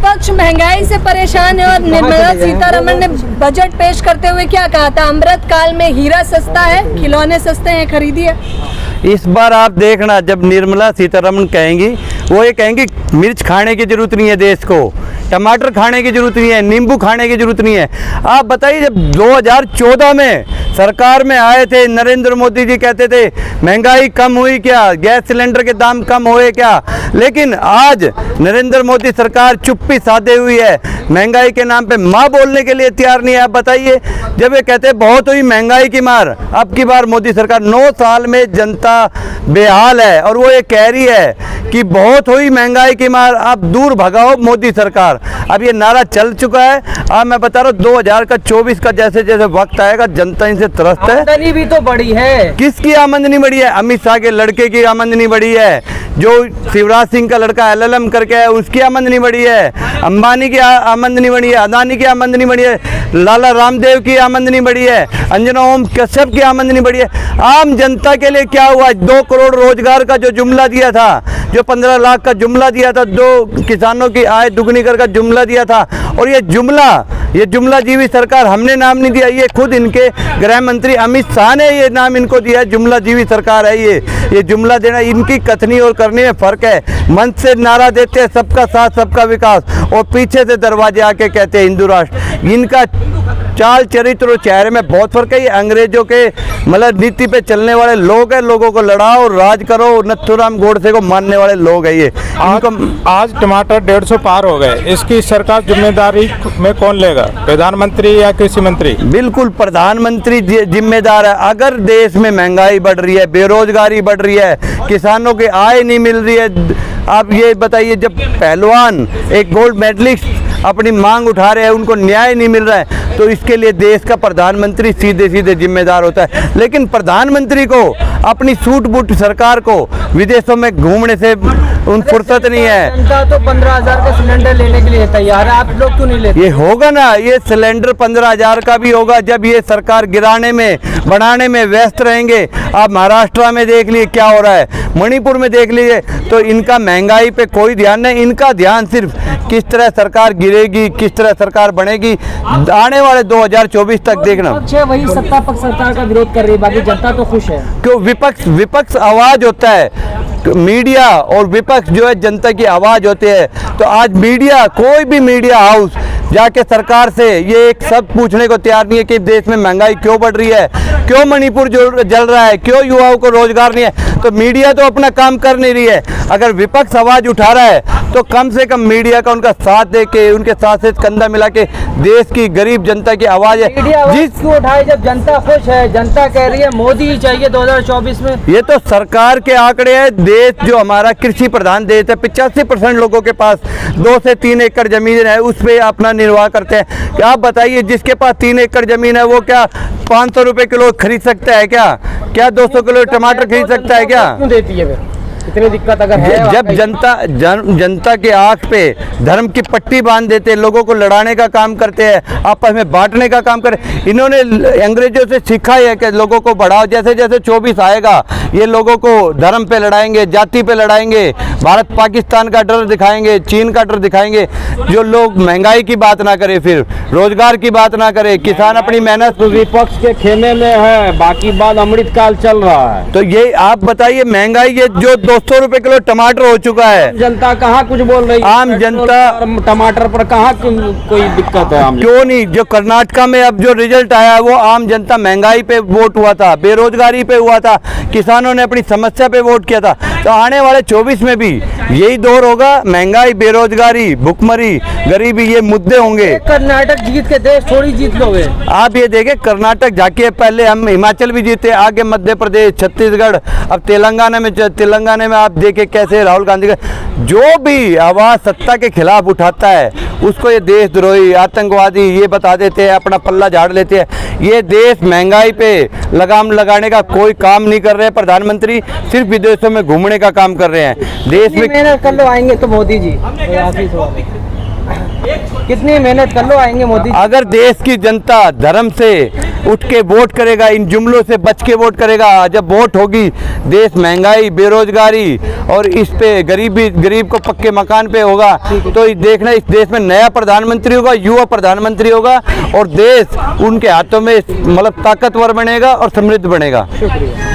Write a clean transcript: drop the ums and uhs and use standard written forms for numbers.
विपक्ष महंगाई से परेशान है और निर्मला सीतारमण ने बजट पेश करते हुए क्या कहा था? अमृत काल में हीरा सस्ता है, खिलौने सस्ते हैं, खरीदिए। इस बार आप देखना, जब निर्मला सीतारमण कहेंगी, वो ये कहेंगी मिर्च खाने की जरूरत नहीं है देश को, टमाटर खाने की जरूरत नहीं है, नींबू खाने की जरूरत नहीं है। आप बताइए, जब 2014 में सरकार में आए थे नरेंद्र मोदी जी, कहते थे महंगाई कम हुई क्या, गैस सिलेंडर के दाम कम हुए क्या? लेकिन आज नरेंद्र मोदी सरकार चुप्पी साधे हुई है, महंगाई के नाम पे माँ बोलने के लिए तैयार नहीं है। आप बताइए, जब ये कहते हैं बहुत हुई महंगाई की मार, अब की बार मोदी सरकार 9 साल में जनता बेहाल है और वो ये कह रही है कि बहुत हुई महंगाई की मार, अब दूर भगाओ मोदी सरकार। अब ये नारा चल चुका है। अब मैं बता रहा हूँ 2024 का जैसे जैसे वक्त आएगा, जनता इनसे त्रस्त है। आमदनी भी तो बढ़ी है। किसकी आमदनी बढ़ी है? अमित शाह के लड़के की आमदनी बढ़ी है, जो शिवराज सिंह का लड़का LLM करके है उसकी आमदनी बढ़ी है, अंबानी की आमदनी बढ़ी है, अदानी की आमदनी बढ़ी है, लाला रामदेव की आमदनी बढ़ी है, अंजना ओम कश्यप की आमदनी बढ़ी है। आम जनता के लिए क्या हुआ? 2 करोड़ रोजगार का जो जुमला दिया था, जो 15 लाख का जुमला दिया था, 2 किसानों की आय दुगनी कर का जुमला दिया था, और ये जुमला जीवी सरकार हमने नाम नहीं दिया, ये खुद इनके गृह मंत्री अमित शाह ने ये नाम इनको दिया है, जुमला जीवी सरकार है ये जुमला देना। इनकी कथनी और करने में फर्क है। मंच से नारा देते हैं सबका साथ सबका विकास, और पीछे से दरवाजे आके कहते हैं हिंदू राष्ट्र। इनका चाल चरित्र और चेहरे में बहुत फर्क है। ये अंग्रेजों के मतलब नीति पे चलने वाले लोग हैं, लोगों को लड़ाओ राज करो, नथुराम गोडसे को मानने वाले लोग हैं ये। आज टमाटर 150 पार हो गए, इसकी सरकार जिम्मेदारी में कौन लेगा, प्रधानमंत्री या कृषि मंत्री? बिल्कुल प्रधानमंत्री जिम्मेदार है। अगर देश में महंगाई बढ़ रही है, बेरोजगारी बढ़ रही है, किसानों की आय नहीं मिल रही है, आप ये बताइए, जब पहलवान एक गोल्ड मेडलिस्ट अपनी मांग उठा रहे हैं, उनको न्याय नहीं मिल रहा है, तो इसके लिए देश का प्रधानमंत्री सीधे सीधे जिम्मेदार होता है। लेकिन प्रधानमंत्री को अपनी सूट बूट सरकार को विदेशों में घूमने से उन फुर्सत नहीं है। जनता तो 15,000 का सिलेंडर लेने के लिए तैयार है, आप लोग क्यों नहीं लेते? ये होगा ना, ये सिलेंडर 15,000 का भी होगा जब ये सरकार गिराने में बढ़ाने में व्यस्त रहेंगे। आप महाराष्ट्र में देख लिए क्या हो रहा है, मणिपुर में देख लीजिए। तो इनका महंगाई पे कोई ध्यान नहीं, इनका ध्यान सिर्फ किस तरह सरकार गिरेगी, किस तरह सरकार बनेगी आने वाले 2024 तक देखना। वही सत्ता पक्ष सरकार का विरोध कर रही है, बाकी जनता तो खुश है। क्यों? विपक्ष आवाज होता है, मीडिया और विपक्ष जो है जनता की आवाज होती है। तो आज मीडिया, कोई भी मीडिया हाउस जाके सरकार से ये एक सब पूछने को तैयार नहीं है कि देश में महंगाई क्यों बढ़ रही है, क्यों मणिपुर जल रहा है, क्यों युवाओं को रोजगार नहीं है। तो मीडिया तो अपना काम कर नहीं रही है। अगर विपक्ष आवाज उठा रहा है तो कम से कम मीडिया का उनका साथ दे के, उनके साथ से कंधा मिला के देश की गरीब जनता की आवाज है। जिस क्यों उठाए जब जनता खुश है, जनता कह रही है मोदी ही चाहिए 2024 में। ये तो सरकार के आंकड़े हैं। देश जो हमारा कृषि प्रधान देश है, 85% लोगों के पास 2 से 3 एकड़ जमीन है, उस पे अपना निर्वाह करते हैं। क्या आप बताइए, जिसके पास 3 एकड़ जमीन है वो क्या 500 रुपए किलो खरीद सकता है? क्या 200 किलो टमाटर खरीद सकता है? क्या क्यों देती है इतनी दिक्कत अगर है? जब जनता के आंख पे धर्म की पट्टी बांध देते हैं, लोगों को लड़ाने का काम करते हैं, आपस में बांटने का काम करते। इन्होंने अंग्रेजों से सीखा है कि लोगों को बढ़ाओ। जैसे जैसे 24 आएगा, ये लोगों को धर्म पे लड़ाएंगे, जाति पे लड़ाएंगे, भारत पाकिस्तान का डर दिखाएंगे, चीन का डर दिखाएंगे। जो लोग महंगाई की बात ना करे, फिर रोजगार की बात ना करे, किसान अपनी मेहनत। तो विपक्ष के खेमे में है, बाकी बात अमृत काल चल रहा है। तो ये आप बताइए, महंगाई ये जो 200 रुपए किलो टमाटर हो चुका है, जनता कहाँ कुछ बोल रही है? आम जनता टमाटर पर कहाँ कोई दिक्कत है? क्यों नहीं? जो कर्नाटका में अब जो रिजल्ट आया वो आम जनता महंगाई पे वोट हुआ था, बेरोजगारी पे हुआ था, किसानों ने अपनी समस्या पे वोट किया था। तो आने वाले 24 में भी यही दौर होगा। महंगाई, बेरोजगारी, भुखमरी, गरीबी, ये मुद्दे होंगे। कर्नाटक जीत के देश थोड़ी जीत लोगे। आप ये देखें, कर्नाटक जाके पहले हम हिमाचल भी जीते, आगे मध्य प्रदेश, छत्तीसगढ़, अब तेलंगाना में आप देखें कैसे राहुल गांधी का जो भी आवाज सत्ता के खिलाफ उठाता है उसको ये देशद्रोही, आतंकवादी ये बता देते हैं, अपना पल्ला झाड़ लेते हैं। ये देश महंगाई पे लगाम लगाने का कोई काम नहीं कर रहे हैं। प्रधानमंत्री सिर्फ विदेशों में घूमने का काम कर रहे हैं। देश में मेहनत कर लो, आएंगे तो मोदी जी। कितनी मेहनत कर लो आएंगे मोदी। अगर देश की जनता धर्म से उठ के वोट करेगा, इन जुमलों से बच के वोट करेगा, जब वोट होगी, देश महंगाई, बेरोजगारी और इस पे गरीब को पक्के मकान पे होगा, तो देखना इस देश में नया प्रधानमंत्री होगा, युवा प्रधानमंत्री होगा और देश उनके हाथों में मतलब ताकतवर बनेगा और समृद्ध बनेगा। शुक्रिया।